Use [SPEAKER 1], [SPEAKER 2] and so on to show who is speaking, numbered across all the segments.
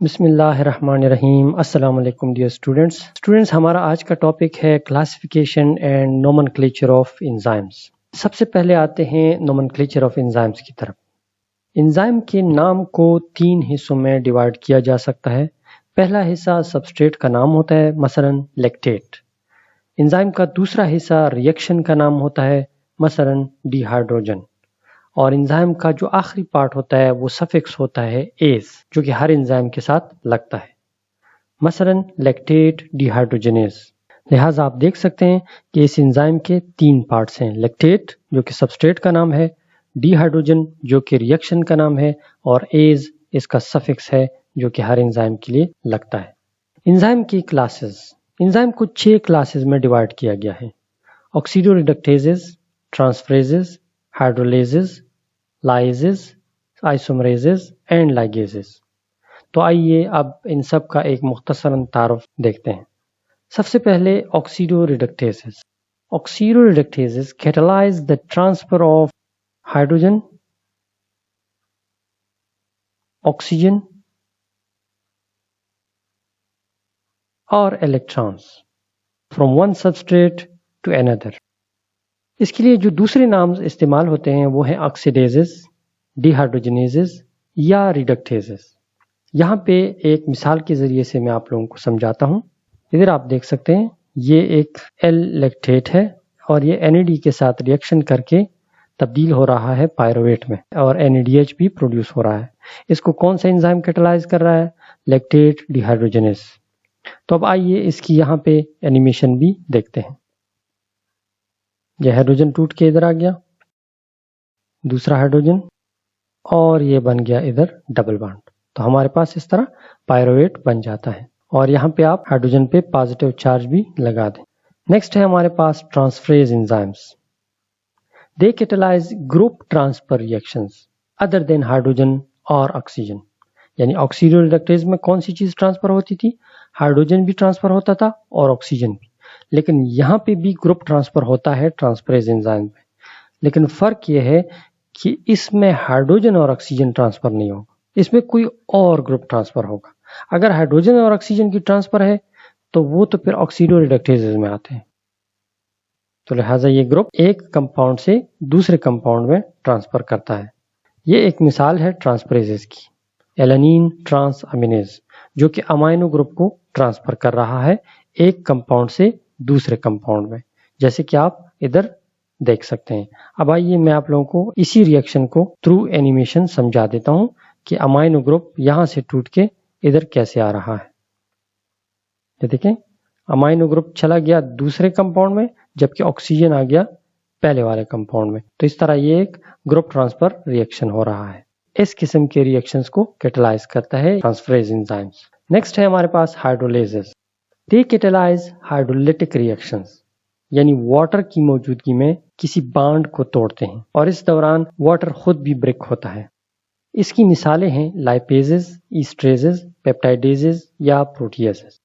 [SPEAKER 1] बिस्मिल्लाहिर्रहमानिर्रहीम। अस्सलाम वालेकुम डियर स्टूडेंट्स, हमारा आज का टॉपिक है classification and nomenclature of enzymes. सबसे पहले आते हैं नोमेनक्लेचर ऑफ एंजाइम्स की तरफ। एंजाइम के नाम को 3 हिस्सों में डिवाइड किया जा सकता है। पहला हिस्सा सबस्ट्रेट का नाम होता है, मसलन लैक्टेट। एंजाइम का दूसरा हिस्सा रिएक्शन का नाम होता है, मसलन डिहाइड्रोजन। और एंजाइम का जो आखिरी पार्ट होता है वो सफिक्स होता है एज, जो कि हर एंजाइम के साथ लगता है, मसलन लैक्टेट डिहाइड्रोजनेज। लिहाजा आप देख सकते हैं कि इस एंजाइम के 3 पार्ट्स हैं, लैक्टेट जो कि सबस्ट्रेट का नाम है, डिहाइड्रोजन जो कि रिएक्शन का नाम है, और एज इसका सफिक्स है जो कि हर एंजाइम के लिए लगता है। एंजाइम की क्लासेस, एंजाइम को 6 क्लासेस में डिवाइड किया गया है, ऑक्सीडोरिडक्टेजेस, ट्रांसफरेजेस, हाइड्रोलेजेस, लाइजेस, आइसोमरेजेस एंड लाइगेजेस। तो आइए अब इन सब का एक मुख्तसरन तारुफ देखते हैं। सबसे पहले oxidoreductases. Oxidoreductases catalyse the transfer of hydrogen, oxygen और electrons from one substrate to another. इसके लिए जो दूसरे नाम इस्तेमाल होते हैं वो है ऑक्सीडेजेस, डिहाइड्रोजनेजेस या रिडक्टेजेस। यहाँ पे एक मिसाल के ज़रिए से मैं आप लोगों को समझाता हूँ। इधर आप देख सकते हैं ये एक एल लैक्टेट है और ये NAD के साथ रिएक्शन करके तब्दील हो रहा है पायरुवेट में, और NADH भी प्रोड्यूस हो रहा है। इसको कौन सा एंजाइम कैटलाइज कर रहा है? Lactate dehydrogenase. तो अब आइए इसकी यहाँ पे एनिमेशन भी देखते हैं। यह हाइड्रोजन टूट के इधर आ गया, दूसरा हाइड्रोजन, और ये बन गया इधर डबल बॉन्ड। तो हमारे पास इस तरह पायरुवेट बन जाता है, और यहाँ पे आप हाइड्रोजन पे पॉजिटिव चार्ज भी लगा दें। नेक्स्ट है हमारे पास transferase enzymes. They catalyse group transfer reactions other than hydrogen और ऑक्सीजन। यानी ऑक्सीडोरिडक्टेज में कौन सी चीज ट्रांसफर होती थी? हाइड्रोजन भी ट्रांसफर होता था और ऑक्सीजन भी, लेकिन यहाँ पे भी ग्रुप ट्रांसफर होता है ट्रांसफरेज एंजाइम में। लेकिन फर्क यह है कि इसमें हाइड्रोजन और ऑक्सीजन ट्रांसफर नहीं होगा, इसमें कोई और ग्रुप ट्रांसफर होगा। अगर हाइड्रोजन और ऑक्सीजन की ट्रांसफर है तो वो तो फिर ऑक्सीडोरिडक्टेजेस में आते हैं। तो लिहाजा ये ग्रुप एक कंपाउंड से दूसरे कंपाउंड में ट्रांसफर करता है। ये एक मिसाल है ट्रांसफरेजेस की, एलानिन ट्रांस अमीनेज, जो कि अमाइनो ग्रुप को ट्रांसफर कर रहा है एक कंपाउंड से दूसरे कंपाउंड में, जैसे कि आप इधर देख सकते हैं। अब आइए मैं आप लोगों को इसी रिएक्शन को थ्रू एनिमेशन समझा देता हूं कि अमाइनो ग्रुप यहां से टूट के इधर कैसे आ रहा है। ये देखें, अमाइनो ग्रुप चला गया दूसरे कंपाउंड में, जबकि ऑक्सीजन आ गया पहले वाले कंपाउंड में। तो इस तरह ये एक ग्रुप ट्रांसफर रिएक्शन हो रहा है। इस किस्म के रिएक्शंस को कैटलाइज करता है ट्रांसफरेज एंजाइम्स। नेक्स्ट है हमारे पास हाइड्रोलेजेस। दे कैटलाइज हाइड्रोलिटिक रिएक्शंस, यानी वाटर की मौजूदगी में किसी बांड को तोड़ते हैं, और इस दौरान वाटर खुद भी ब्रेक होता है। इसकी मिसालें हैं लाइपेजेस, ईस्ट्रेजेस, पेप्टाइडेजेस या प्रोटीएजेस।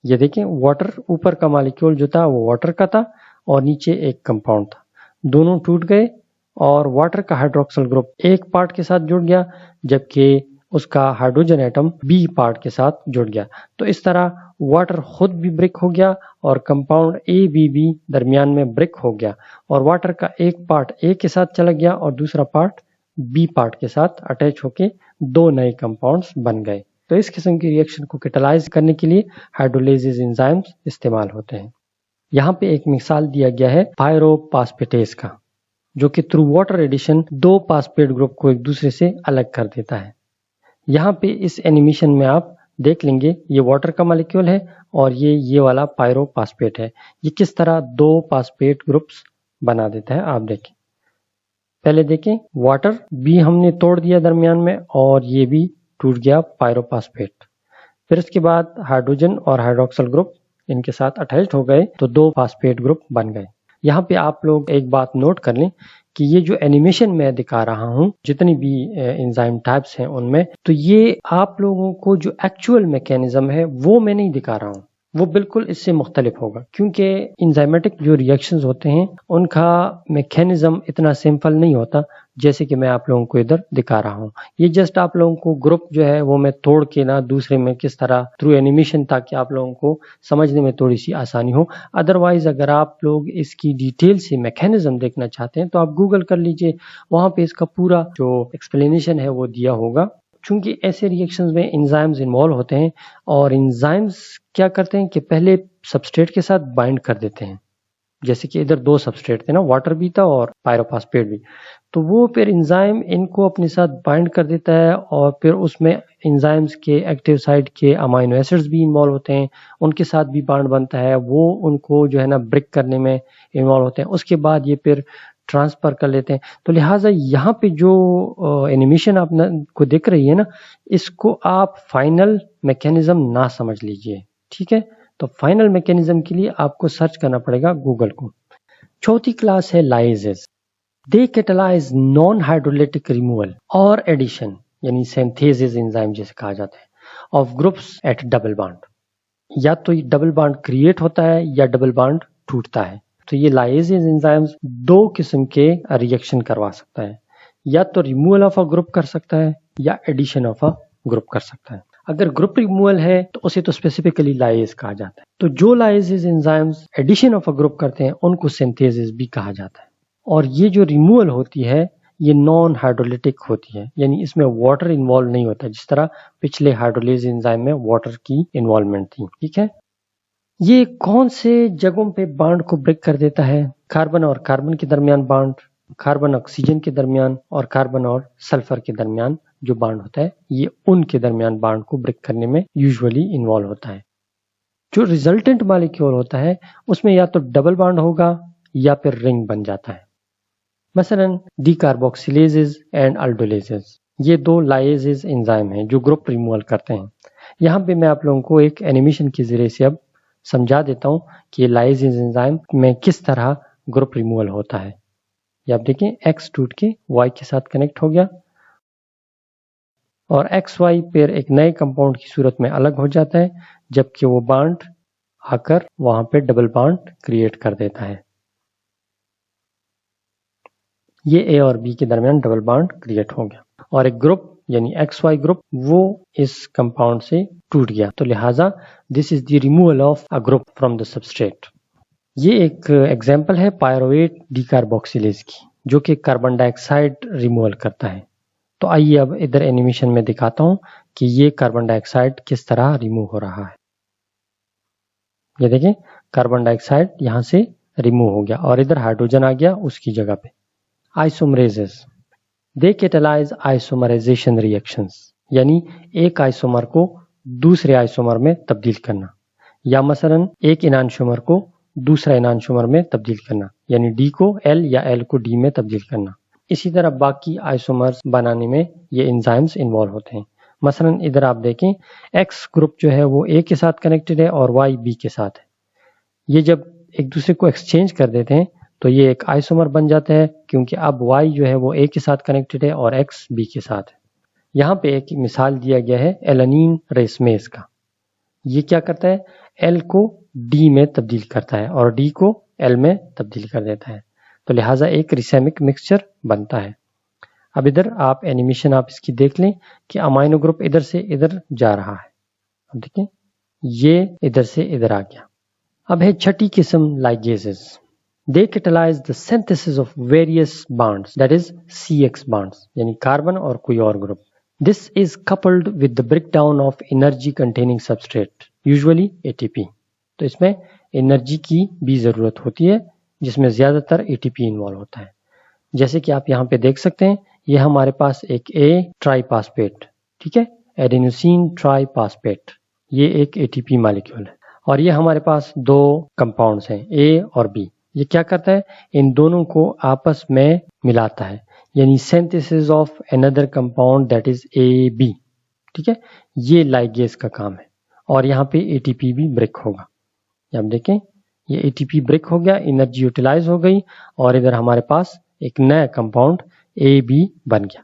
[SPEAKER 1] ये देखें, वाटर ऊपर का मॉलिक्यूल जो था वो वाटर का था और नीचे एक कंपाउंड था, दोनों टूट गए और वाटर का हाइड्रोक्सिल ग्रुप एक पार्ट के साथ जुड़ गया, जबकि उसका हाइड्रोजन एटम बी पार्ट के साथ जुड़ गया। तो इस तरह वाटर खुद भी ब्रेक हो गया और कंपाउंड ABB दरमियान में ब्रेक हो गया, और वाटर का एक पार्ट ए के साथ चला गया और दूसरा पार्ट बी पार्ट के साथ अटैच होके 2 नए कंपाउंड्स बन गए। तो इस किस्म की रिएक्शन को कैटलाइज करने के लिए हाइड्रोलेजेस एंजाइम्स इस्तेमाल होते हैं। यहाँ पे एक मिसाल दिया गया है पायरोपास्पेटेज का, जो कि थ्रू वाटर एडिशन 2 पास्पेट ग्रुप को एक दूसरे से अलग कर देता है। यहाँ पे इस एनिमेशन में आप देख लेंगे, ये वाटर का मॉलिक्यूल है और ये वाला पायरोपास्पेट है। ये किस तरह 2 पास्पेट ग्रुप्स बना देता है, आप देखें। पहले देखें, वाटर भी हमने तोड़ दिया दरमियान में और ये भी टूट गया पायरोपास्पेट। फिर उसके बाद हाइड्रोजन और हाइड्रोक्सिल ग्रुप इनके साथ अटैच हो गए तो 2 फास्फेट ग्रुप बन गए। यहाँ पे आप लोग एक बात नोट कर लें कि ये जो एनिमेशन मैं दिखा रहा हूँ, जितनी भी एंजाइम टाइप्स हैं उनमें, तो ये आप लोगों को जो एक्चुअल मैकेनिज्म है वो मैं नहीं दिखा रहा हूँ। वो बिल्कुल इससे मुख्तलिफ होगा, क्योंकि इंजाइमेटिक जो रिएक्शंस होते हैं उनका मैकेनिज्म इतना सिंपल नहीं होता जैसे कि मैं आप लोगों को इधर दिखा रहा हूँ। ये जस्ट आप लोगों को ग्रुप जो है वो मैं तोड़ के ना दूसरे में किस तरह थ्रू एनिमेशन, ताकि आप लोगों को समझने में थोड़ी सी आसानी हो। अदरवाइज अगर आप लोग इसकी डिटेल से मैकेनिज्म देखना चाहते हैं तो आप गूगल कर लीजिए, वहां पे इसका पूरा जो एक्सप्लेनेशन है वो दिया होगा। चूंकि ऐसे रिएक्शंस में एंजाइम्स इन्वॉल्व होते हैं और एंजाइम्स क्या करते हैं कि पहले सबस्ट्रेट के साथ बाइंड कर देते हैं। जैसे कि इधर दो सबस्ट्रेट थे ना, वाटर भी था और पायरोफॉस्फेट भी, तो वो फिर एंजाइम इनको अपने साथ बाइंड कर देता है और फिर उसमें एंजाइम्स के एक्टिव साइट के अमाइनो एसिड्स भी इन्वॉल्व होते हैं, उनके साथ भी बॉन्ड बनता है, वो उनको जो है ना ब्रेक करने में इन्वॉल्व होते हैं। उसके बाद ये फिर ट्रांसफर कर लेते हैं। तो लिहाजा यहाँ पे जो एनिमेशन आप को दिख रही है ना, इसको आप फाइनल मैकेनिज्म ना समझ लीजिए, ठीक है। तो फाइनल मैकेनिज्म के लिए आपको सर्च करना पड़ेगा गूगल को। चौथी क्लास है लाइजेस। दे कैटालाइज नॉन हाइड्रोलिटिक रिमूवल और एडिशन, यानी सिंथेसिस एंजाइम जिसे कहा जाता है, of groups eight double bond. या तो ये डबल बॉन्ड क्रिएट होता है या डबल बॉन्ड टूटता है। तो ये लाइजेस एंजाइम्स दो किस्म के रिएक्शन करवा सकता है, या तो रिमूवल ऑफ अ ग्रुप कर सकता है या एडिशन ऑफ अ ग्रुप कर सकता है। अगर ग्रुप रिमूवल है तो उसे तो स्पेसिफिकली लाइज कहा जाता है। तो जो lyases enzymes addition of a group करते हैं उनको सिंथेसिस भी कहा जाता है। और ये जो रिमूवल होती है ये नॉन हाइड्रोलिटिक होती है, यानी इसमें वाटर इन्वॉल्व नहीं होता, जिस तरह पिछले हाइड्रोलिज एंजाइम में वाटर की इन्वॉल्वमेंट थी, ठीक है। ये कौन से जगहों पे बॉन्ड को ब्रेक कर देता है? कार्बन और कार्बन के दरमियान बॉन्ड, कार्बन ऑक्सीजन के दरमियान और कार्बन और सल्फर के दरमियान जो बॉन्ड होता है, ये उनके दरमियान बॉन्ड को ब्रेक करने में यूजुअली इन्वॉल्व होता है। जो रिजल्टेंट मॉलिक्यूल होता है उसमें या तो डबल बॉन्ड होगा या फिर रिंग बन जाता है। मसलन डीकार्बोक्सिलेजेस एंड अल्डोलेजेस, ये दो लाइजेस एंजाइम हैं जो ग्रुप रिमूवल करते हैं। यहाँ पे मैं आप लोगों को एक एनिमेशन के जरिए से अब समझा देता हूँ कि ये लाइजेस एंजाइम में किस तरह ग्रुप रिमूवल होता है। ये आप देखें, एक्स टूट के वाई के साथ कनेक्ट हो गया और एक्स वाई फिर एक नए कंपाउंड की सूरत में अलग हो जाता है, जबकि वो बॉन्ड आकर वहां पे डबल बॉन्ड क्रिएट कर देता है। ये ए और बी के दरमियान डबल बॉन्ड क्रिएट हो गया और एक ग्रुप यानी एक्स वाई ग्रुप वो इस कंपाउंड से टूट गया। तो लिहाजा this is the removal of a group from the substrate. ये एक एग्जांपल है पायरोवेट डीकार्बोक्सिलेज की, जो कि कार्बन डाइऑक्साइड रिमूवल करता है। तो आइए अब इधर एनिमेशन में दिखाता हूं कि ये कार्बन डाइऑक्साइड किस तरह रिमूव हो रहा है। ये देखें, कार्बन डाइऑक्साइड यहां से रिमूव हो गया और इधर हाइड्रोजन आ गया उसकी जगह पे। आइसोमरेजेस, दे कैटालाइज आइसोमराइजेशन रिएक्शंस, यानी एक आइसोमर को दूसरे आइसोमर में तब्दील करना, या मसलन एक इनांशोमर को दूसरा इनांशोमर में तब्दील करना, यानी डी को एल या एल को डी में तब्दील करना। इसी तरह बाकी आइसोमर्स बनाने में ये एंजाइम्स इन्वॉल्व होते हैं। मसलन इधर आप देखें, एक्स ग्रुप जो है वो ए के साथ कनेक्टेड है और वाई बी के साथ है। ये जब एक दूसरे को एक्सचेंज कर देते हैं तो ये एक आइसोमर बन जाता है, क्योंकि अब वाई जो है वो ए के साथ कनेक्टेड है और एक्स बी के साथ है। यहाँ पे एक मिसाल दिया गया है एलानीन रेसमेस का। ये क्या करता है, एल को डी में तब्दील करता है और डी को एल में तब्दील कर देता है। तो लिहाजा एक रिसेमिक मिक्सचर बनता है। अब इधर आप एनिमेशन आप इसकी देख लें कि अमाइनो ग्रुप इधर से इधर जा रहा है। अब देखें, ये इधर से इधर आ गया। अब है छठी किस्म लाइगेसेस। They catalyze the synthesis of various bonds, that is CX bonds, यानी कार्बन और कोई और group. This is coupled with the breakdown of energy containing substrate, usually ATP। तो इसमें एनर्जी की भी जरूरत होती है जिसमें ज्यादातर ATP इन्वॉल्व होता है। जैसे कि आप यहाँ पे देख सकते हैं, ये हमारे पास एक A ट्राईफॉस्फेट, ठीक है, एडेनोसिन ट्राईफॉस्फेट, ये एक ATP मॉलिक्यूल है। और ये हमारे पास दो कंपाउंड्स हैं A और B। ये क्या करता है, इन दोनों को आपस में मिलाता है, यानी synthesis of another compound that is AB, ठीक है। ये लाइगेज का काम है और यहाँ पे ATP भी ब्रेक होगा। आप देखें, ये ATP ब्रेक हो गया, एनर्जी यूटिलाइज हो गई और इधर हमारे पास एक नया कंपाउंड AB बन गया।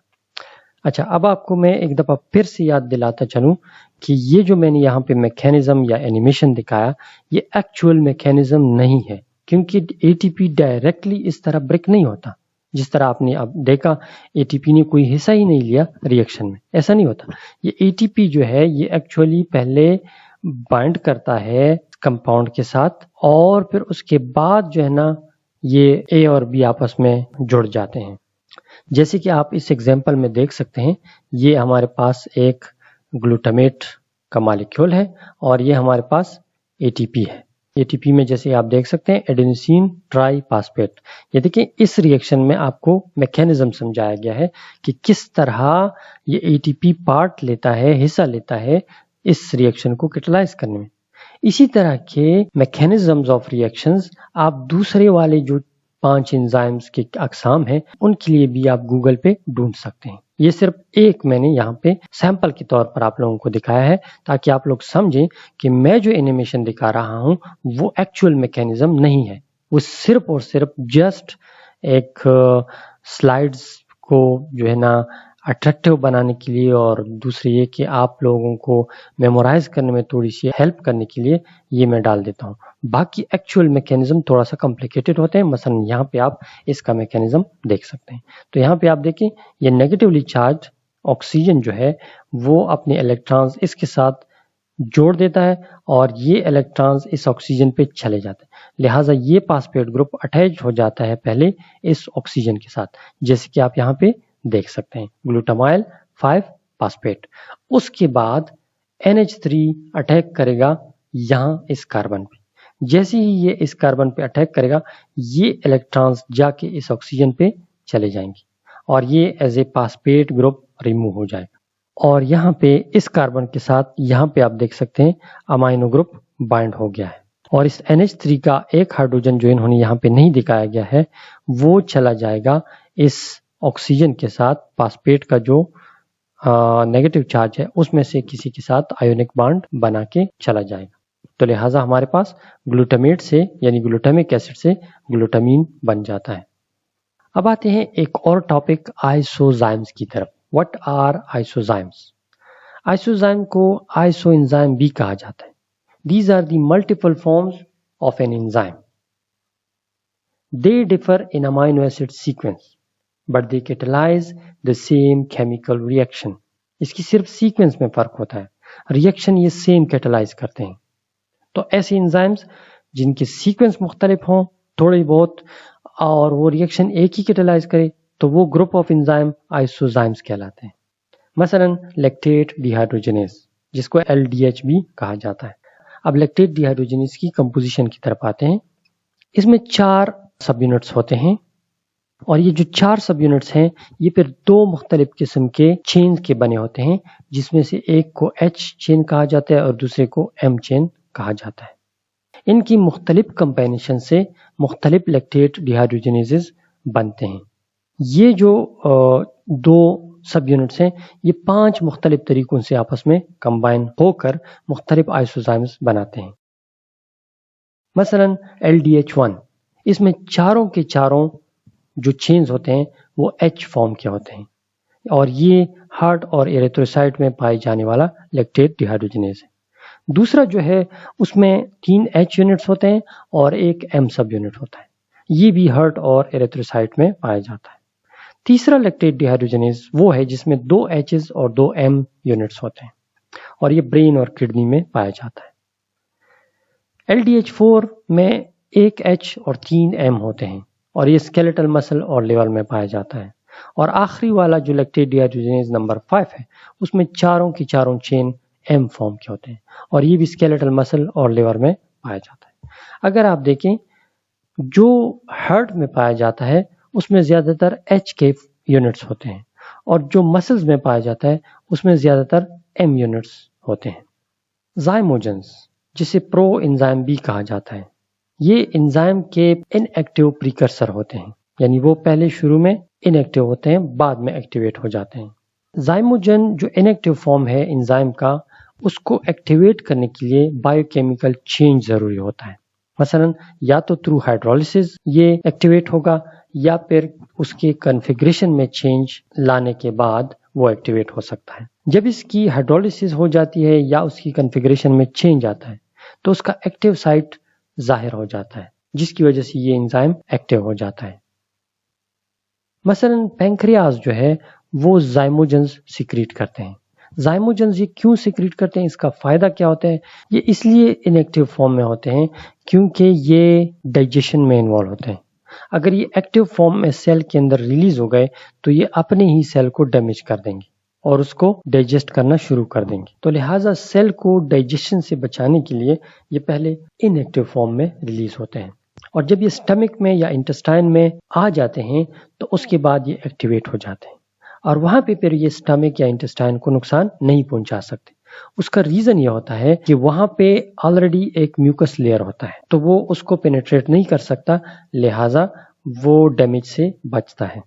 [SPEAKER 1] अच्छा, अब आपको मैं एक दफ़ा फिर से याद दिलाता चलूँ कि ये जो मैंने यहाँ पे मैकेनिज्म या एनिमेशन दिखाया, ये एक्चुअल मैकेनिज्म नहीं है, क्योंकि एटीपी डायरेक्टली इस तरह ब्रेक नहीं होता। जिस तरह आपने अब देखा, एटीपी ने कोई हिस्सा ही नहीं लिया रिएक्शन में, ऐसा नहीं होता। ये एटीपी जो है ये एक्चुअली पहले बाइंड करता है कंपाउंड के साथ, और फिर उसके बाद जो है ना ये ए और बी आपस में जुड़ जाते हैं। जैसे कि आप इस एग्जाम्पल में देख सकते हैं, ये हमारे पास एक ग्लूटामेट का मॉलिक्यूल है और ये हमारे पास एटीपी है। एटीपी में जैसे आप देख सकते हैं एडेनोसिन ट्राईफॉस्फेट। ये देखिए, इस रिएक्शन में आपको मैकेनिज्म समझाया गया है कि किस तरह ये एटीपी पार्ट लेता है, हिस्सा लेता है इस रिएक्शन को कैटलाइज करने में। इसी तरह के मैकेनिज्म्स ऑफ रिएक्शंस आप दूसरे वाले जो 5 एंजाइम्स के अकसाम हैं उनके लिए भी आप गूगल पे ढूंढ सकते हैं। ये सिर्फ एक मैंने यहाँ पे सैंपल के तौर पर आप लोगों को दिखाया है, ताकि आप लोग समझें कि मैं जो एनिमेशन दिखा रहा हूँ वो एक्चुअल मैकेनिज्म नहीं है, वो सिर्फ और सिर्फ जस्ट एक स्लाइड्स को जो है ना अट्रैक्टिव बनाने के लिए, और दूसरी ये कि आप लोगों को मेमोराइज करने में थोड़ी सी हेल्प करने के लिए ये मैं डाल देता हूँ। बाकी एक्चुअल मैकेनिज्म थोड़ा सा कॉम्प्लिकेटेड होते हैं। मसलन यहाँ पे आप इसका मैकेनिज्म देख सकते हैं। तो यहाँ पे आप देखें, ये नेगेटिवली चार्ज ऑक्सीजन जो है वो अपने इलेक्ट्रॉन्स इसके साथ जोड़ देता है और ये इलेक्ट्रॉन्स इस ऑक्सीजन पे चले जाते हैं। लिहाजा ये फॉस्फेट ग्रुप अटैच हो जाता है पहले इस ऑक्सीजन के साथ, जैसे कि आप यहाँ पे देख सकते हैं, ग्लूटामाइल 5 फॉस्फेट। उसके बाद NH3 अटैक करेगा यहाँ इस कार्बन पे। जैसे ही ये इस कार्बन पे अटैक करेगा, ये इलेक्ट्रॉन्स जाके इस ऑक्सीजन पे चले जाएंगे और ये as a phosphate group remove हो जाएगा। और यहाँ पे इस कार्बन के साथ यहाँ पे आप देख सकते हैं अमाइनो ग्रुप बाइंड हो गया है, और इस NH3 का एक हाइड्रोजन जो इन्होंने यहाँ पे नहीं दिखाया गया है वो चला जाएगा इस ऑक्सीजन के साथ फॉस्फेट का जो नेगेटिव चार्ज है उसमें से किसी के साथ आयोनिक बॉन्ड बना के चला जाएगा। तो लिहाजा हमारे पास ग्लूटामेट से यानी ग्लूटामिक एसिड से ग्लूटामीन बन जाता है। अब आते हैं एक और टॉपिक आइसोजाइम्स की तरफ। What are आइसोजाइम्स? आइसोजाइम को आइसोएंजाइम भी कहा जाता है। These are the multiple forms of an enzyme. They differ in amino acid sequence but they catalyse the same chemical reaction. इसकी सिर्फ सीक्वेंस में फर्क होता है, रिएक्शन ये सेम कैटलाइज करते हैं। तो ऐसे एंजाइम्स जिनके सीक्वेंस मुख्तलिफ हों थोड़ी बहुत और वो रिएक्शन एक ही कैटलाइज करे, तो वो ग्रुप ऑफ एंजाइम आइसोजाइम्स कहलाते हैं। मसलन लैक्टेट डिहाइड्रोजिनेज, जिसको LDH भी कहा जाता है। अब लैक्टेट डिहाइड्रोजिनेज की कंपोजिशन की तरफ आते हैं। इसमें 4 सब यूनिट्स होते हैं और ये जो 4 सब यूनिट्स हैं ये फिर 2 मुख्तलिफ किस्म के चेन के बने होते हैं, जिसमें से एक को H चेन कहा जाता है और दूसरे को M चेन कहा जाता है। इनकी मुख्तलिफ कंबाइनेशन से मुख्तलिफ लैक्टेट डिहाइड्रोजिनेजेस बनते हैं। ये जो 2 सब यूनिट्स हैं ये 5 मुख्तलिफ तरीकों से आपस में कंबाइन होकर मुख्तलिफ आइसोजाइम्स बनाते हैं। मसलन LDH1, इसमें चारों के चारों जो चेन्स होते हैं वो H फॉर्म के होते हैं और ये हार्ट और एरिथ्रोसाइट में पाए जाने वाला लैक्टेट डिहाइड्रोजिनेज है। दूसरा जो है उसमें 3 H यूनिट्स होते हैं और एक M सब यूनिट होता है, ये भी हार्ट और एरिथ्रोसाइट में पाया जाता है। तीसरा लैक्टेट डिहाइड्रोजिनेज वो है जिसमें 2 H's और 2 M यूनिट्स होते हैं और ये ब्रेन और किडनी में पाया जाता है। LDH4 में 1 H और 3 M होते हैं और ये स्केलेटल मसल और लिवर में पाया जाता है। और आखिरी वाला जो लैक्टेट डिहाइड्रोजिनेज नंबर 5 है उसमें चारों की चारों चेन M फॉर्म के होते हैं और ये भी स्केलेटल मसल और लिवर में पाया जाता है। अगर आप देखें जो हार्ट में पाया जाता है उसमें ज्यादातर H के यूनिट्स होते हैं और जो मसल्स में पाया जाता है उसमें ज्यादातर M यूनिट्स होते हैं। जाइमोजेंस, जिसे प्रो एंजाइम भी कहा जाता है, ये एंजाइम के इनएक्टिव प्रीकर्सर होते हैं, यानी वो पहले शुरू में इनएक्टिव होते हैं बाद में एक्टिवेट हो जाते हैं। जाइमोजन जो इनएक्टिव फॉर्म है एंजाइम का, उसको एक्टिवेट करने के लिए बायोकेमिकल चेंज जरूरी होता है। मसलन या तो थ्रू हाइड्रोलिसिस ये एक्टिवेट होगा या फिर उसके कॉन्फ़िगरेशन में चेंज लाने के बाद वो एक्टिवेट हो सकता है। जब इसकी हाइड्रोलिसिस हो जाती है या उसकी कॉन्फ़िगरेशन में चेंज आता है तो उसका एक्टिव साइट जाहिर हो जाता है, जिसकी वजह से ये एंजाइम एक्टिव हो जाता है। मसलन पैंक्रियाज जो है वो जाइमोजेंस सिक्रीट करते हैं। जाइमोजेंस ये क्यों सिक्रीट करते हैं, इसका फायदा क्या होता है? ये इसलिए इनएक्टिव फॉर्म में होते हैं क्योंकि ये डाइजेशन में इन्वॉल्व होते हैं। अगर ये एक्टिव फॉर्म में सेल के अंदर रिलीज हो गए तो ये अपने ही सेल को डैमेज कर देंगे और उसको डाइजेस्ट करना शुरू कर देंगे। तो लिहाजा सेल को डाइजेशन से बचाने के लिए ये पहले इनएक्टिव फॉर्म में रिलीज होते हैं, और जब ये स्टमक में या इंटेस्टाइन में आ जाते हैं तो उसके बाद ये एक्टिवेट हो जाते हैं और वहां पे फिर ये स्टमक या इंटेस्टाइन को नुकसान नहीं पहुंचा सकते। उसका रीजन ये होता है कि वहां पे ऑलरेडी एक म्यूकस लेयर होता है तो वो उसको पेनिट्रेट नहीं कर सकता, लिहाजा वो डैमेज से बचता है।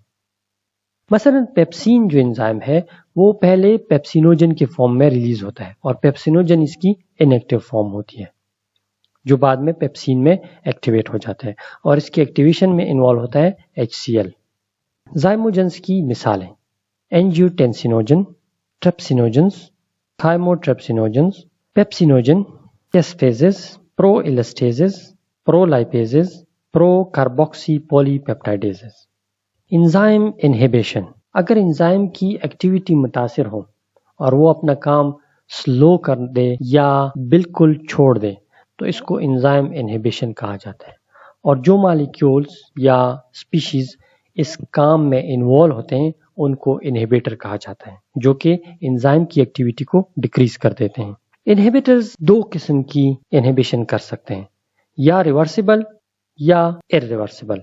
[SPEAKER 1] मसलन पेप्सिन जो एंजाइम है वो पहले पेप्सिनोजन के फॉर्म में रिलीज होता है और पेप्सिनोजन इसकी इनएक्टिव फॉर्म होती है जो बाद में पेप्सिन में एक्टिवेट हो जाता है और इसके एक्टिवेशन में इन्वॉल्व होता है HCl। जाइमोजेंस की मिसालें एंजियोटेंसिनोजन, ट्रेप्सिनोजेंस, थाइमोट्रेप्सिनोजेंस, पेप्सिनोजन, टेस्फेजेस, प्रोइलेस्टेजेस, प्रोलाइपेजेस, प्रोकार्बोक्सीपॉलीपेप्टाइडेजेस। एंजाइम इनहिबिशन, अगर एंजाइम की एक्टिविटी मुतासिर हो और वो अपना काम स्लो कर दे या बिल्कुल छोड़ दे तो इसको एंजाइम इनहिबिशन कहा जाता है। और जो मॉलिक्यूल्स या स्पीशीज इस काम में इन्वॉल्व होते हैं उनको इनहिबिटर कहा जाता है, जो कि एंजाइम की एक्टिविटी को डिक्रीज कर देते हैं। इनहिबिटर्स दो किस्म की इनहिबिशन कर सकते हैं, या रिवर्सिबल या इरिवर्सिबल।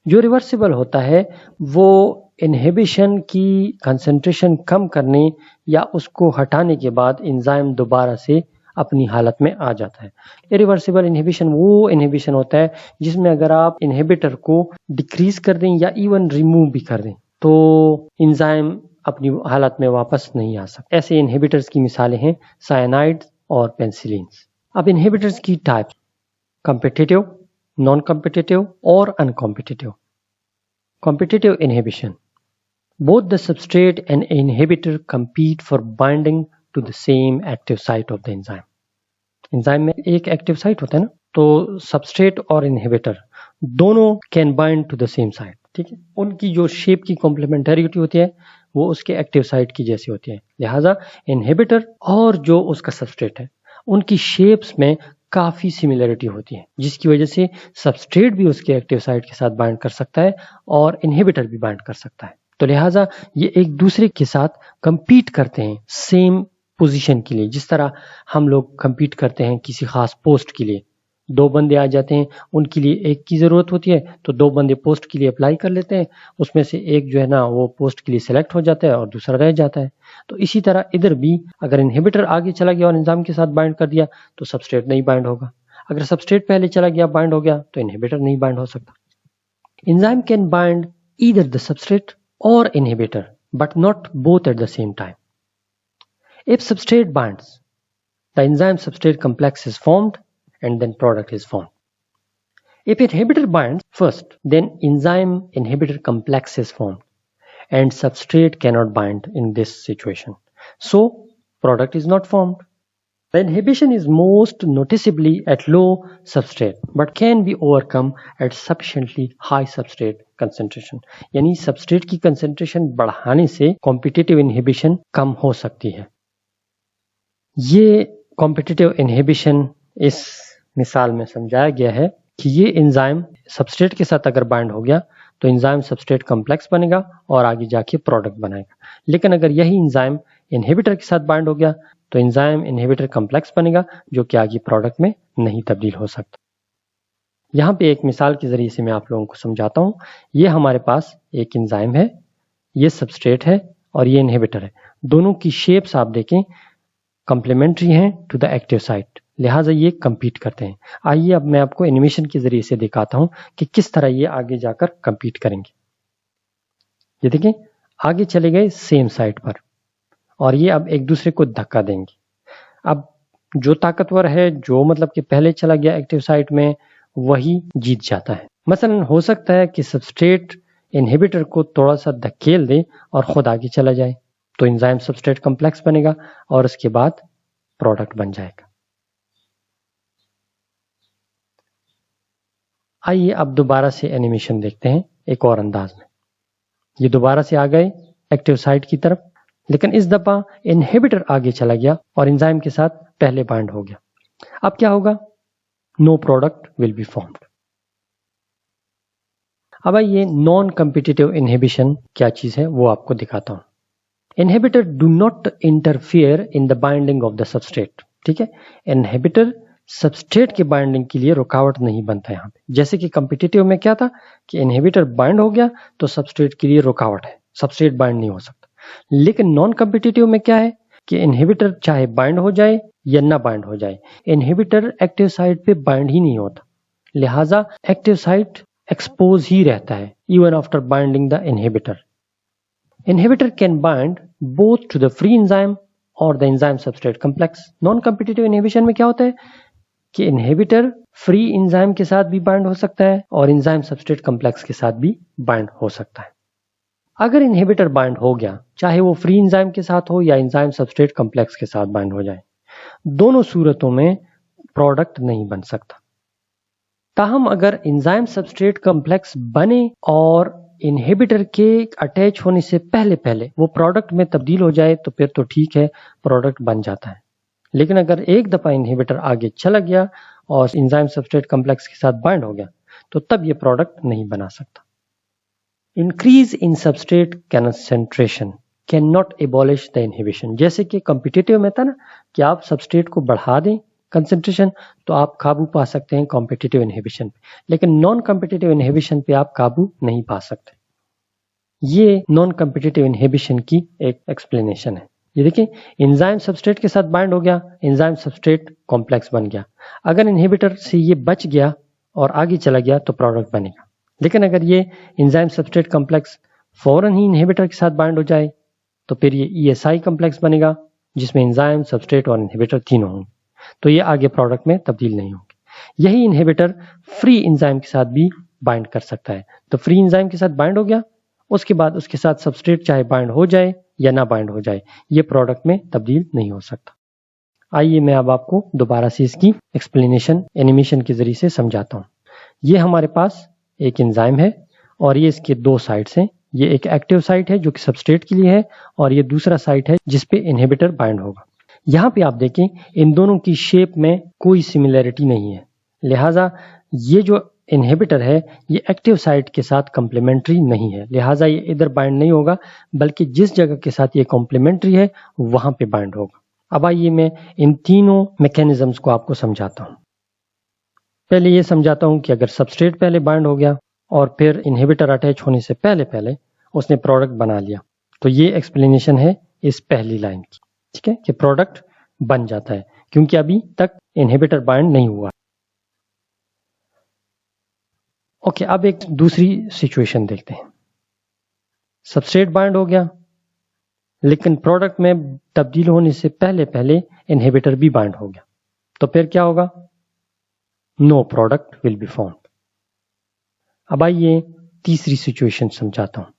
[SPEAKER 1] जो रिवर्सिबल होता है वो इनहिबिशन की कंसंट्रेशन कम करने या उसको हटाने के बाद एंजाइम दोबारा से अपनी हालत में आ जाता है। इरिवर्सिबल इनहिबिशन वो इनहिबिशन होता है जिसमें अगर आप इनहिबिटर को डिक्रीज कर दें या इवन रिमूव भी कर दें तो एंजाइम अपनी हालत में वापस नहीं आ सकता। ऐसे इनहिबिटर्स की मिसालें हैं साइनाइड और पेनिसिलिन्स। अब इनहिबिटर्स की टाइप कॉम्पिटिटिव, नॉन कॉम्पिटिटिव और uncompetitive. Competitive inhibition, both the substrate and inhibitor compete for binding to the same active site of the enzyme. Enzyme में एक एक्टिव साइट होता है ना, तो सबस्ट्रेट और इनहिबिटर दोनों can bind to the same site. ठीक है, उनकी जो शेप की कॉम्प्लीमेंटरिटी होती है वो उसके एक्टिव साइट की जैसी होती है। लिहाजा इनहिबिटर और जो उसका सबस्ट्रेट है उनकी शेप्स में काफी सिमिलरिटी होती है, जिसकी वजह से सबस्ट्रेट भी उसके एक्टिव साइट के साथ बाइंड कर सकता है और इनहिबिटर भी बाइंड कर सकता है। तो लिहाजा ये एक दूसरे के साथ कंपीट करते हैं सेम पोजीशन के लिए। जिस तरह हम लोग कंपीट करते हैं किसी खास पोस्ट के लिए, दो बंदे आ जाते हैं, उनके लिए एक की ज़रूरत होती है तो दो बंदे पोस्ट के लिए अप्लाई कर लेते हैं, उसमें से एक जो है ना वो पोस्ट के लिए सिलेक्ट हो जाता है और दूसरा रह जाता है। तो इसी तरह इधर भी अगर इनहिबिटर आगे चला गया और एंजाइम के साथ बाइंड कर दिया तो सबस्ट्रेट नहीं बाइंड होगा, अगर सबस्ट्रेट पहले चला गया बाइंड हो गया तो इनहिबिटर नहीं बाइंड हो सकता। Enzyme can bind either the substrate or inhibitor, but not both at the same time. If substrate binds, the enzyme substrate complex is formed and then product is formed. If inhibitor binds first, then enzyme inhibitor complex is formed and substrate cannot bind in this situation. So product is not formed. The inhibition is most noticeably at low substrate but can be overcome at sufficiently high substrate concentration. यानी substrate की concentration बढ़ाने से competitive inhibition कम हो सकती है। ये competitive inhibition इस मिसाल में समझाया गया है कि ये एंजाइम सबस्ट्रेट के साथ अगर बाइंड हो गया तो एंजाइम सबस्ट्रेट कॉम्प्लेक्स बनेगा और आगे जाके प्रोडक्ट बनाएगा, लेकिन अगर यही एंजाइम इनहिबिटर के साथ बाइंड हो गया तो एंजाइम इनहिबिटर कॉम्प्लेक्स बनेगा जो कि आगे प्रोडक्ट में नहीं तब्दील हो सकता। यहाँ पे एक मिसाल के जरिए से मैं आप लोगों को समझाता हूँ। ये हमारे पास एक एंजाइम है, ये सबस्ट्रेट है और ये इनहिबिटर है। दोनों की शेप्स आप देखें कॉम्प्लीमेंट्री हैं टू द एक्टिव साइट, लिहाजा ये कंपीट करते हैं। आइए अब मैं आपको एनिमेशन के जरिए से दिखाता हूँ कि किस तरह ये आगे जाकर कंपीट करेंगे। ये देखें आगे चले गए सेम साइट पर और ये अब एक दूसरे को धक्का देंगे। अब जो ताकतवर है, जो मतलब कि पहले चला गया एक्टिव साइट में, वही जीत जाता है। मसलन हो सकता है कि सबस्ट्रेट इनहिबिटर को थोड़ा सा धकेल दे और खुद आगे चला जाए, तो एंजाइम सबस्ट्रेट कॉम्प्लेक्स बनेगा और उसके बाद प्रोडक्ट बन जाएगा। आइए अब दोबारा से एनिमेशन देखते हैं एक और अंदाज में। ये दोबारा से आ गए एक्टिव साइट की तरफ, लेकिन इस दफा इनहिबिटर आगे चला गया और एंजाइम के साथ पहले बाइंड हो गया। अब क्या होगा? No product will be formed. अब आइए नॉन कम्पिटिटिव इनहिबिशन क्या चीज है वो आपको दिखाता हूं। Inhibitor do not interfere in the binding of the substrate. ठीक है, इनहिबिटर सबस्ट्रेट के बाइंडिंग के लिए रुकावट नहीं बनता यहाँ पे। जैसे कि कम्पिटिटिव में क्या था कि इनहिबिटर बाइंड हो गया तो सबस्ट्रेट के लिए रुकावट है, सबस्ट्रेट बाइंड नहीं हो सकता। लेकिन नॉन कम्पिटिटिव में क्या है कि इनहिबिटर चाहे बाइंड हो जाए या ना बाइंड हो जाए, इनहिबिटर एक्टिव साइट पे बाइंड ही नहीं होता, लिहाजा एक्टिव साइट एक्सपोज ही रहता है even after binding the inhibitor. Inhibitor can bind both to the free enzyme or the enzyme substrate complex. Non-competitive inhibition में क्या होता है कि इनहिबिटर फ्री एंजाइम के साथ भी बाइंड हो सकता है और एंजाइम सबस्ट्रेट कॉम्प्लेक्स के साथ भी बाइंड हो सकता है। अगर इनहिबिटर बाइंड हो गया, चाहे वो फ्री एंजाइम के साथ हो या एंजाइम सबस्ट्रेट कॉम्प्लेक्स के साथ बाइंड हो जाए, दोनों सूरतों में प्रोडक्ट नहीं बन सकता। ताहम अगर एंजाइम सबस्ट्रेट कॉम्प्लेक्स बने और इनहिबिटर के अटैच होने से पहले पहले वो प्रोडक्ट में तब्दील हो जाए तो फिर तो ठीक है, प्रोडक्ट बन जाता है। लेकिन अगर एक दफा इनहिबिटर आगे चला गया और एंजाइम सबस्ट्रेट कॉम्प्लेक्स के साथ बाइंड हो गया तो तब ये प्रोडक्ट नहीं बना सकता। Increase in substrate concentration can not abolish the inhibition. जैसे कि कॉम्पिटिटिव में था ना कि आप सबस्ट्रेट को बढ़ा दें कंसंट्रेशन तो आप काबू पा सकते हैं कॉम्पिटिटिव इनहिबिशन पे, लेकिन नॉन कॉम्पिटिटिव इनहिबिशन पे आप काबू नहीं पा सकते। ये नॉन कॉम्पिटिटिव इनहिबिशन की एक एक्सप्लेनेशन है। ये देखिए, एंजाइम सबस्ट्रेट के साथ बाइंड हो गया, एंजाइम सबस्ट्रेट कॉम्प्लेक्स बन गया। अगर इनहिबिटर से ये बच गया और आगे चला गया तो प्रोडक्ट बनेगा। लेकिन अगर ये एंजाइम सबस्ट्रेट कॉम्प्लेक्स फौरन ही इनहिबिटर के साथ बाइंड हो जाए तो फिर ये ESI कॉम्प्लेक्स बनेगा जिसमें एंजाइम सबस्ट्रेट और इनहिबिटर तीनों होंगे, तो ये आगे प्रोडक्ट में तब्दील नहीं होंगे। यही इनहिबिटर फ्री एंजाइम के साथ भी बाइंड कर सकता है। तो फ्री एंजाइम के साथ बाइंड हो गया, उसके बाद उसके साथ सबस्ट्रेट चाहे बाइंड हो जाए या ना बाइंड हो जाए, ये प्रोडक्ट में तब्दील नहीं हो सकता। आइए मैं अब आपको दोबारा से इसकी एक्सप्लेनेशन एनिमेशन के जरिए से समझाता हूँ। ये हमारे पास एक एंजाइम है और ये इसके दो साइट्स हैं। ये एक एक्टिव साइट है जो कि सबस्ट्रेट के लिए है और ये दूसरा साइट है जिसपे इनहिबिटर बाइंड होगा। यहाँ पे आप देखें इन दोनों की शेप में कोई सिमिलैरिटी नहीं है, लिहाजा ये जो इनहिबिटर है ये एक्टिव साइट के साथ कॉम्प्लीमेंट्री नहीं है, लिहाजा ये इधर बाइंड नहीं होगा बल्कि जिस जगह के साथ ये कॉम्प्लीमेंट्री है वहां पे बाइंड होगा। अब आइए मैं इन तीनों मैकेनिज्म्स को आपको समझाता हूँ। पहले ये समझाता हूँ कि अगर सबस्ट्रेट पहले बाइंड हो गया और फिर इनहिबिटर अटैच होने से पहले पहले उसने प्रोडक्ट बना लिया, तो ये एक्सप्लेनेशन है इस पहली लाइन की। ठीक है, कि प्रोडक्ट बन जाता है क्योंकि अभी तक इनहिबिटर बाइंड नहीं हुआ। ओके, अब एक दूसरी सिचुएशन देखते हैं। सबस्ट्रेट बाइंड हो गया लेकिन प्रोडक्ट में तब्दील होने से पहले पहले इनहिबिटर भी बाइंड हो गया, तो फिर क्या होगा? No product will be formed. अब आइए तीसरी सिचुएशन समझाता हूं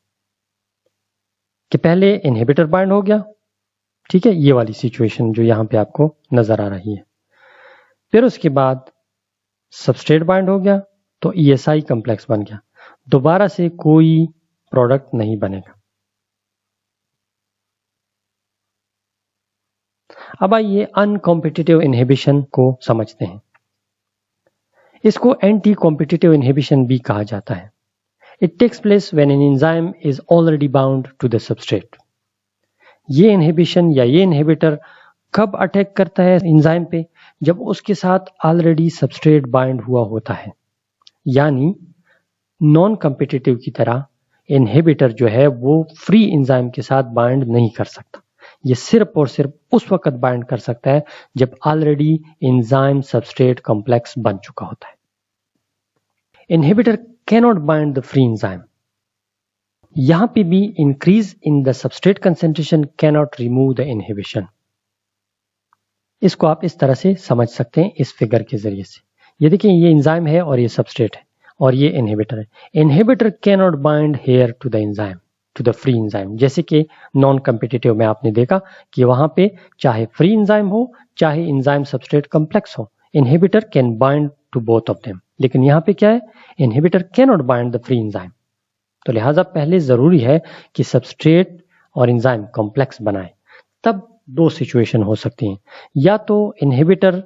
[SPEAKER 1] कि पहले इनहिबिटर बाइंड हो गया, ठीक है, ये वाली सिचुएशन जो यहां पे आपको नजर आ रही है। फिर उसके बाद सबस्ट्रेट बाइंड हो गया तो ESI कॉम्प्लेक्स बन गया, दोबारा से कोई प्रोडक्ट नहीं बनेगा। अब आइए अनकॉम्पिटिटिव इनहिबिशन को समझते हैं। इसको एंटी कॉम्पिटिटिव इनहिबिशन भी कहा जाता है। It takes place when an enzyme is already bound to the substrate. ये इनहिबिशन या ये इनहिबिटर कब अटैक करता है एंजाइम पे? जब उसके साथ ऑलरेडी सबस्ट्रेट बाइंड हुआ होता है। यानी नॉन कॉम्पिटिटिव की तरह इनहिबिटर जो है वो फ्री एंजाइम के साथ बाइंड नहीं कर सकता, ये सिर्फ और सिर्फ उस वक्त बाइंड कर सकता है जब ऑलरेडी एंजाइम सबस्ट्रेट कॉम्प्लेक्स बन चुका होता है। Inhibitor cannot bind the free enzyme. यहां पे भी increase in the substrate concentration cannot remove the inhibition. इसको आप इस तरह से समझ सकते हैं इस फिगर के जरिए से। ये देखिए, ये एंजाइम है और ये सबस्ट्रेट है और ये इनहिबिटर है। Inhibitor cannot bind here to the enzyme, to the free enzyme. जैसे कि नॉन कम्पिटिटिव में आपने देखा कि वहां पे चाहे फ्री एंजाइम हो चाहे एंजाइम सबस्ट्रेट कॉम्प्लेक्स हो, inhibitor can bind to both of them. लेकिन यहाँ पे क्या है, inhibitor can not bind the free enzyme. तो लिहाजा पहले जरूरी है कि सबस्ट्रेट और एंजाइम कॉम्प्लेक्स बनाए. तब दो सिचुएशन हो सकती हैं, या तो इनहिबिटर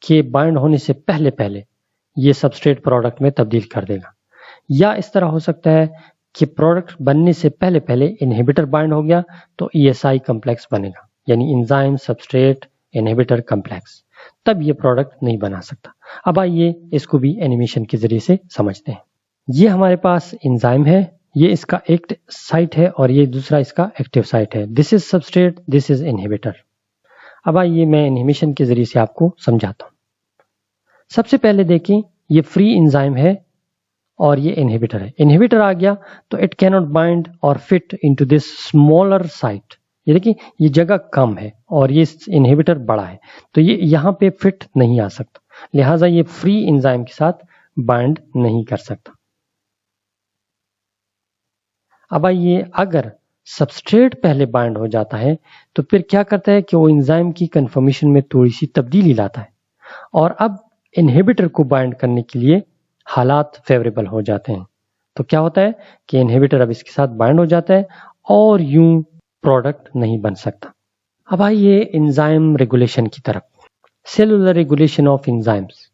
[SPEAKER 1] के बाइंड होने से पहले पहले ये सबस्ट्रेट प्रोडक्ट में तब्दील कर देगा, या इस तरह हो सकता है कि प्रोडक्ट बनने से पहले पहले इनहिबिटर बाइंड हो गया तो ESI कॉम्प्लेक्स बनेगा, यानी एंजाइम सबस्ट्रेट इनहिबिटर कॉम्प्लेक्स. तब ये प्रोडक्ट नहीं बना सकता. अब आइए इसको भी एनिमेशन के जरिए से समझते हैं. ये हमारे पास एंजाइम है, ये इसका एक्टिव साइट है और ये दूसरा इसका एक्टिव साइट है. This is substrate, this is inhibitor. अब आइए मैं एनिमेशन के जरिए से आपको समझाता हूँ. सबसे पहले देखें, ये फ्री एंजाइम है और ये इनहिबिटर है. इनहिबिटर आ गया तो इट कैन नॉट बाइंड और fit into this smaller site. ये देखिए ये जगह कम है और ये इनहिबिटर बड़ा है, तो ये यहाँ पे फिट नहीं आ सकता, लिहाजा ये फ्री एंजाइम के साथ बाइंड नहीं कर सकता. अब आइए, अगर सबस्ट्रेट पहले बाइंड हो जाता है तो फिर क्या करता है कि वो एंजाइम की कन्फर्मेशन में थोड़ी सी तब्दीली लाता है और अब इनहिबिटर को बाइंड करने के लिए हालात फेवरेबल हो जाते हैं. तो क्या होता है कि इनहिबिटर अब इसके साथ बाइंड हो जाता है और यूं प्रोडक्ट नहीं बन सकता. अब आइए एंजाइम रेगुलेशन की तरफ. Cellular regulation of enzymes.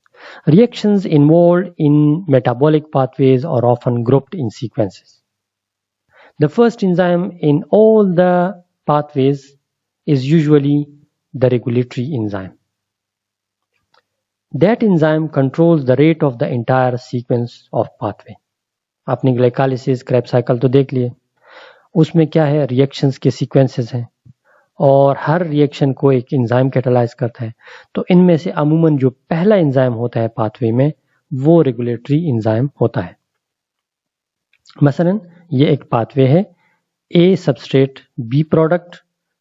[SPEAKER 1] Reactions involved in metabolic pathways are often grouped in sequences. The first enzyme in all the pathways is usually the regulatory enzyme. That enzyme controls the rate of the entire sequence of pathway. आपने glycolysis Krebs cycle तो देख लिए, उसमें क्या है, reactions के sequences हैं और हर रिएक्शन को एक एंजाइम कैटालाइज करता है. तो इनमें से अमूमन जो पहला एंजाइम होता है पाथवे में वो रेगुलेटरी एंजाइम होता है. मसलन ये एक पाथवे है, A substrate, B product,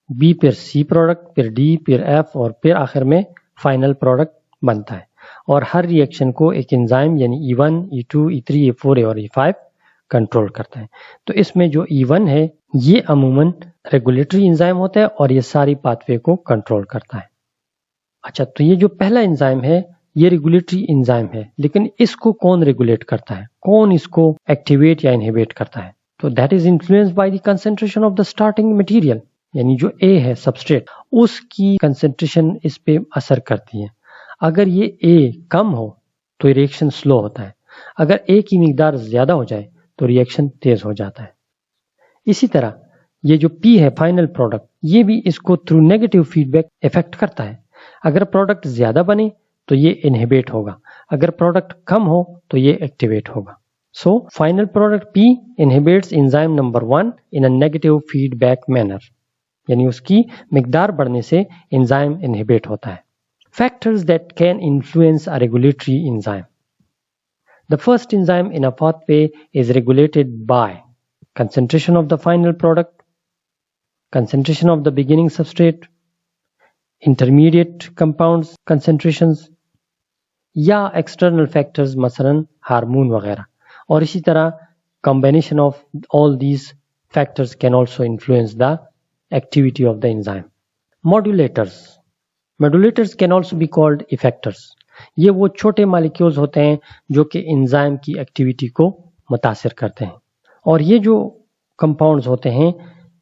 [SPEAKER 1] B फिर सी प्रोडक्ट, फिर डी, फिर एफ और फिर आखिर में फाइनल प्रोडक्ट बनता है. और हर रिएक्शन को एक एंजाइम यानी E1, E2, E3, E4 और E5 कंट्रोल करता है. तो इसमें जो E1 है ये अमूमन रेगुलेटरी एंजाइम होता है और ये सारी पाथवे को कंट्रोल करता है. अच्छा, तो ये जो पहला एंजाइम है ये रेगुलेटरी एंजाइम है, लेकिन इसको कौन रेगुलेट करता है, कौन इसको एक्टिवेट या इनहिबिट करता है? तो that is influenced by the concentration of the starting material, यानी जो ए है सबस्ट्रेट उसकी कंसंट्रेशन इस पे असर करती है. अगर ये ए कम हो तो रिएक्शन स्लो होता है, अगर ए की मिकदार ज्यादा हो जाए तो रिएक्शन तेज हो जाता है. इसी तरह ये जो पी है फाइनल प्रोडक्ट, ये भी इसको थ्रू नेगेटिव फीडबैक इफेक्ट करता है. अगर प्रोडक्ट ज्यादा बने तो ये इनहिबिट होगा, अगर प्रोडक्ट कम हो तो ये एक्टिवेट होगा. So final product P inhibits enzyme number 1 in a negative feedback manner, यानी उसकी मिकदार बढ़ने से एंजाइम इनहिबिट होता है. Factors that can influence a regulatory enzyme. The first enzyme in a pathway is regulated by concentration of the final product, concentration of the beginning substrate, intermediate compounds concentrations या external factors मसलन hormone वगैरह. और इसी तरह combination of all these factors can also influence the activity of the enzyme. Modulators. Modulators can also be called effectors. ये वो छोटे molecules होते हैं जो कि एंजाइम की एक्टिविटी को मुतासिर करते हैं. और ये जो कंपाउंड्स होते हैं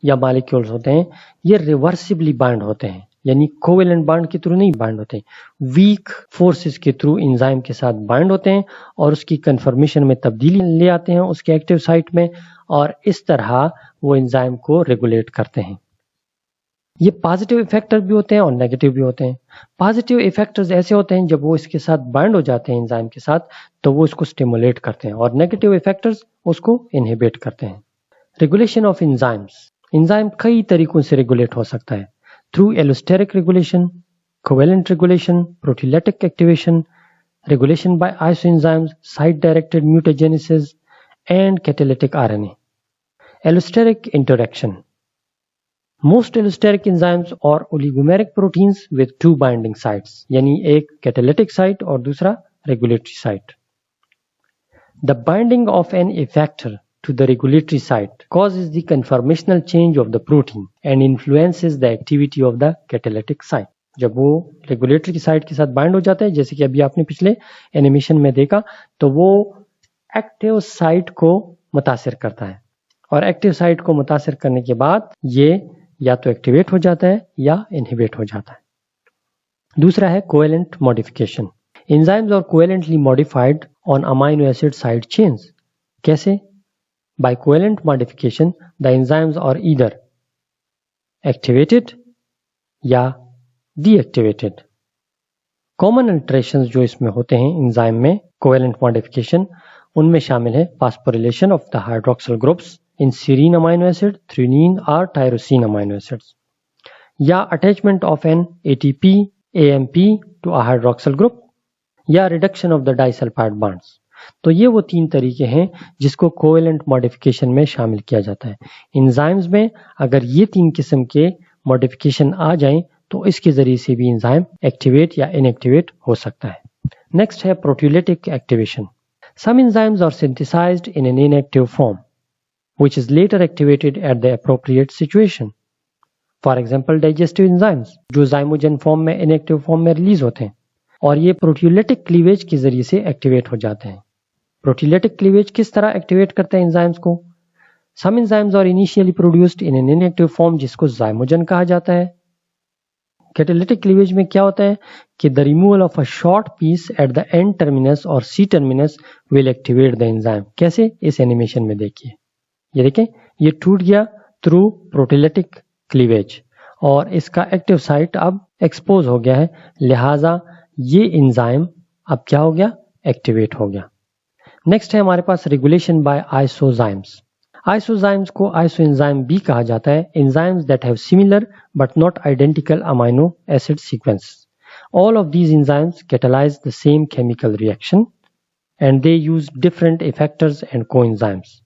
[SPEAKER 1] या मॉलिक्यूल्स होते हैं ये रिवर्सिबली बाइंड होते हैं, यानी कोवेलेंट बाइंड के थ्रू नहीं बाइंड होते, वीक फोर्सेस के थ्रू एंजाइम के साथ बाइंड होते हैं और उसकी कन्फर्मेशन में तब्दीली ले आते हैं उसके एक्टिव साइट में, और इस तरह वो एंजाइम को रेगुलेट करते हैं. ये पॉजिटिव इफेक्टर भी होते हैं और नेगेटिव भी होते हैं. पॉजिटिव इफेक्टर्स ऐसे होते हैं जब वो इसके साथ बाइंड हो जाते हैं एंजाइम के साथ तो वो इसको स्टिमुलेट करते हैं, और नेगेटिव इफेक्टर्स उसको इनहिबिट करते हैं. Regulation of enzymes. एंजाइम कई तरीकों से रेगुलेट हो सकता है, through allosteric regulation, covalent regulation, proteolytic activation, regulation by isoenzymes, site directed mutagenesis and catalytic RNA. Allosteric interaction. Most allosteric enzymes are oligomeric proteins with two binding sites, यानी एक catalytic site और दूसरा regulatory site. The binding of an effector to the regulatory site causes the conformational change of the protein and influences the activity of the catalytic site. जब वो regulatory की site के साथ bind हो जाता है, जैसे कि अभी आपने पिछले एनिमेशन में देखा, तो वो एक्टिव साइट को मुतासिर करता है और एक्टिव साइट को मुतासिर करने के बाद ये या तो एक्टिवेट हो जाता है या इनहिबिट हो जाता है। दूसरा है covalent modification. Enzymes are covalently modified on amino acid side chains. कैसे? By covalent modification the enzymes are either activated या डीएक्टिवेटेड। कॉमन अल्टरेशंस जो इसमें होते हैं एंजाइम में कोवेलेंट मॉडिफिकेशन, उनमें शामिल है phosphorylation of the hydroxyl groups in serine amino acid, threonine और टायरोसिन अमाइनो एसिड्स, या attachment of an ATP AMP to a hydroxyl group, या reduction of the disulphide bonds. तो ये वो तीन तरीके हैं जिसको कोवेलेंट मॉडिफिकेशन में शामिल किया जाता है। एंजाइम्स में अगर ये तीन किस्म के मॉडिफिकेशन आ जाएं तो इसके जरिए से भी एंजाइम एक्टिवेट या इनएक्टिवेट हो सकता है। नेक्स्ट है proteolytic activation. Some enzymes are synthesised in an inactive form which is later activated at the appropriate situation. For example, digestive enzymes जो zymogen फॉर्म में इनएक्टिव फॉर्म में रिलीज होते हैं और ये प्रोटियोलिटिक क्लीवेज के जरिए से एक्टिवेट हो जाते हैं। प्रोटियोलिटिक क्लीवेज किस तरह एक्टिवेट करते हैं एंजाइम्स को? Some enzymes are initially produced in an inactive form जिसको zymogen कहा जाता है। कैटालिटिक क्लीवेज में क्या होता है कि the removal of a short piece at the N terminus और C terminus will activate the enzyme. कैसे? इस एनिमेशन में देखिए, ये देखें, ये टूट गया थ्रू प्रोटियोलिटिक क्लीवेज और इसका एक्टिव साइट अब एक्सपोज हो गया है, लिहाजा ये एंजाइम अब क्या हो गया? एक्टिवेट हो गया। नेक्स्ट है हमारे पास रेगुलेशन बाय आइसोजाइम्स। आइसोजाइम्स को आइसोएंजाइम भी कहा जाता है। Enzymes that have similar but not identical amino acid sequence. All of these enzymes catalyse the same chemical reaction and they use different effectors and coenzymes.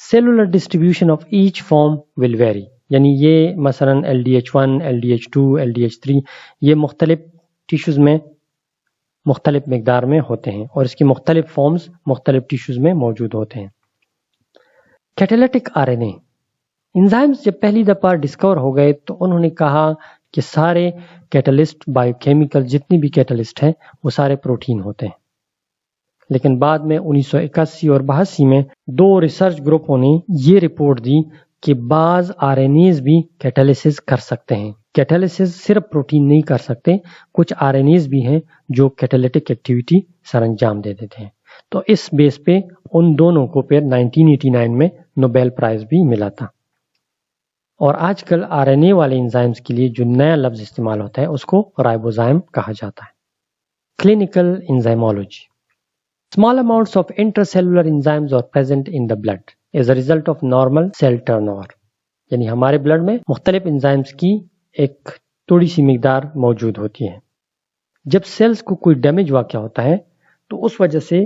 [SPEAKER 1] Cellular distribution of each form will very, यानी ये मसलन LDH1, LDH2, LDH3 ये मुख्तलिफ tissues में मुख्तलिफ मिकदार में होते हैं और इसकी मुख्तलिफ फॉर्म्स मुख्तलिफ टिश्यूज में मौजूद होते हैं। कैटालिटिक RNA एंजाइम्स जब पहली दफा डिस्कवर हो गए तो उन्होंने कहा कि सारे कैटलिस्ट बायोकेमिकल जितनी भी कैटलिस्ट हैं वो सारे प्रोटीन होते हैं, लेकिन बाद में 1981 और 82 में दो रिसर्च ग्रुपों ने ये रिपोर्ट दी कि बाज RNAs भी कैटालिसिस कर सकते हैं। कैटालिसिस सिर्फ प्रोटीन नहीं कर सकते, कुछ RNAs भी हैं जो कैटालिटिक एक्टिविटी सरंजाम दे देते हैं। तो इस बेस पे उन दोनों को फिर 1989 में नोबेल प्राइज भी मिला था। और आजकल RNA वाले एंजाइम्स के लिए जो नया लफ्ज इस्तेमाल होता है उसको राइबोजाइम कहा जाता है। Clinical enzymology. Small amounts of intracellular enzymes are present in the blood as a result of normal cell turnover, यानी हमारे ब्लड में मुख्तलिफ एंजाइम्स की एक थोड़ी सी मिकदार मौजूद होती है। जब सेल्स को कोई डैमेज वाक़या होता है तो उस वजह से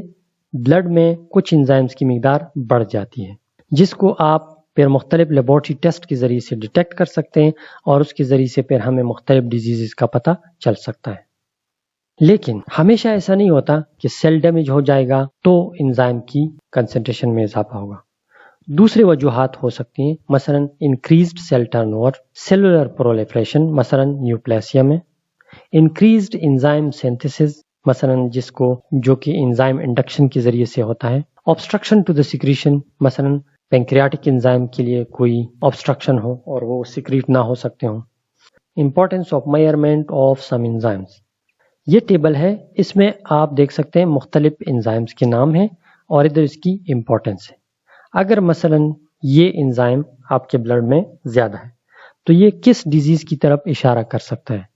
[SPEAKER 1] ब्लड में कुछ एंजाइम्स की मिकदार बढ़ जाती है, जिसको आप फिर मुख्तलिफ लेबोरेटरी टेस्ट के ज़रिए से डिटेक्ट कर सकते हैं और उसके ज़रिए से फिर हमें मुख्तलिफ डिजीज़ का पता चल सकता है। लेकिन हमेशा ऐसा नहीं होता कि सेल डैमेज हो जाएगा तो एंजाइम की कंसंट्रेशन में इजाफा होगा। दूसरे वजूहात हो सकती हैं, मसलन increased cell turnover, cellular proliferation मसलन न्यूप्लेसिया में, इंक्रीज्ड एंजाइम सिंथेसिस मसलन जो कि एंजाइम इंडक्शन के जरिए से होता है, ऑब्स्ट्रक्शन टू द सिक्रीशन मसलन पैंक्रियाटिक एंजाइम के लिए कोई ऑब्स्ट्रक्शन हो और वो सिक्रीट ना हो सकते हो। Importance of measurement of some enzymes. ये टेबल है, इसमें आप देख सकते हैं मुख्तलिफ एंजाइम्स के नाम हैं और इधर इसकी इंपॉर्टेंस है। अगर मसलन ये एंजाइम आपके ब्लड में ज्यादा है तो ये किस डिजीज की तरफ इशारा कर सकता है?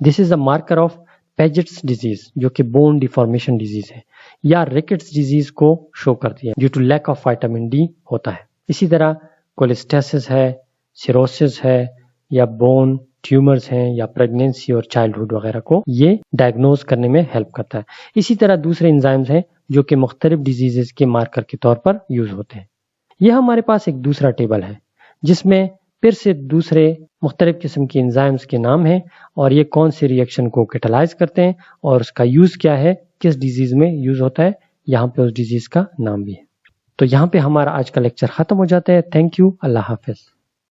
[SPEAKER 1] This is a marker of Piaget's disease जो कि बोन डिफॉर्मेशन डिजीज है, या रिकेट्स डिजीज को शो करती है due to lack of vitamin D होता है। इसी तरह कोलेस्टेसिस है, सिरोसिस है, या बोन ट्यूमर्स हैं, या प्रेगनेंसी और चाइल्डहुड वगैरह को ये डायग्नोज करने में हेल्प करता है। इसी तरह दूसरे एंजाइम्स हैं जो कि मुख्तलिफ डिजीजेस के मार्कर के तौर पर यूज होते हैं। यह हमारे पास एक दूसरा टेबल है जिसमें फिर से दूसरे मुख्तलिफ किस्म के एंजाइम्स के नाम हैं और ये कौन से रिएक्शन को कैटालाइज करते हैं और उसका यूज क्या है, किस डिजीज में यूज होता है, यहाँ पे उस डिजीज का नाम भी है। तो यहाँ पे हमारा आज का लेक्चर खत्म हो जाता है। Thank you, Allah Hafiz.